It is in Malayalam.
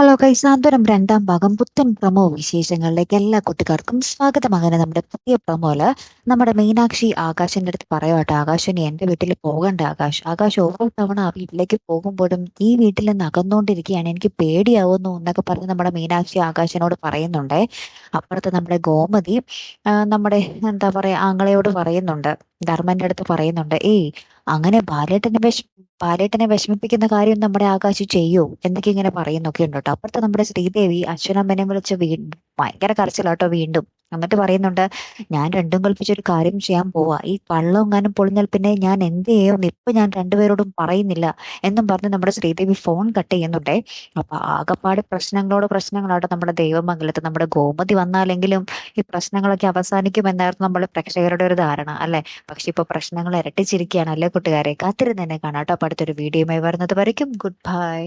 ഹലോ ഗൈസ്, സാന്ത്വനം രണ്ടാം ഭാഗം പുത്തൻ പ്രൊമോ വിശേഷങ്ങളിലേക്ക് എല്ലാ കുട്ടികൾക്കും സ്വാഗതം. അങ്ങനെ നമ്മുടെ പുതിയ പ്രൊമോയില് നമ്മുടെ മീനാക്ഷി ആകാശിന്റെ അടുത്ത് പറയുവാട്ടെ, ആകാശ് ഇനി എന്റെ വീട്ടിൽ പോകണ്ട. ആകാശ് ഓരോ തവണ ആ വീട്ടിലേക്ക് പോകുമ്പോഴും ഈ വീട്ടിൽ നിന്ന് അകന്നുകൊണ്ടിരിക്കുകയാണ്, എനിക്ക് പേടിയാവുന്നു എന്നൊക്കെ പറഞ്ഞ് നമ്മുടെ മീനാക്ഷി ആകാശിനോട് പറയുന്നുണ്ട്. അപ്പുറത്ത് നമ്മുടെ ഗോമതി നമ്മുടെ എന്താ പറയാ ആങ്ങളയോട് പറയുന്നുണ്ട്, ധർമ്മന്റെ അടുത്ത് പറയുന്നുണ്ട്, ഏയ് അങ്ങനെ ബാലേട്ടനെ വിഷമിപ്പിക്കുന്ന കാര്യം നമ്മുടെ ആകാശ് ചെയ്യൂ എന്നൊക്കെ ഇങ്ങനെ പറയുന്നൊക്കെ ഉണ്ട് കേട്ടോ. അപ്പുറത്തെ നമ്മുടെ ശ്രീദേവി അച്ഛനമ്മനെ വിളിച്ച് ഭയങ്കര കരച്ചിലാട്ടോ വീണ്ടും. എന്നിട്ട് പറയുന്നുണ്ട്, ഞാൻ രണ്ടും കൽപ്പിച്ചൊരു കാര്യം ചെയ്യാൻ പോവാ, ഈ പള്ളം എങ്ങാനും പൊളിഞ്ഞാൽ പിന്നെ ഞാൻ എന്ത് ചെയ്യും, ഇപ്പൊ ഞാൻ രണ്ടുപേരോടും പറയുന്നില്ല എന്നും പറഞ്ഞ് നമ്മുടെ ശ്രീദേവി ഫോൺ കട്ട് ചെയ്യുന്നുണ്ടേ. അപ്പൊ ആകപ്പാട് പ്രശ്നങ്ങളാട്ടോ നമ്മുടെ ദൈവമംഗലത്ത്. നമ്മുടെ ഗോമതി വന്നാലെങ്കിലും ഈ പ്രശ്നങ്ങളൊക്കെ അവസാനിക്കുമെന്നായിരുന്നു നമ്മൾ പ്രേക്ഷകരുടെ ഒരു ധാരണ അല്ലെ. പക്ഷെ ഇപ്പൊ പ്രശ്നങ്ങൾ ഇരട്ടിച്ചിരിക്കുകയാണ് അല്ലേ കൂട്ടുകാരെ. കാത്തിരുന്ന് തന്നെ കാണാട്ടോ. അപ്പൊ അടുത്തൊരു വീഡിയോയുമായി വരുന്നത് വരയ്ക്കും ഗുഡ് ബൈ.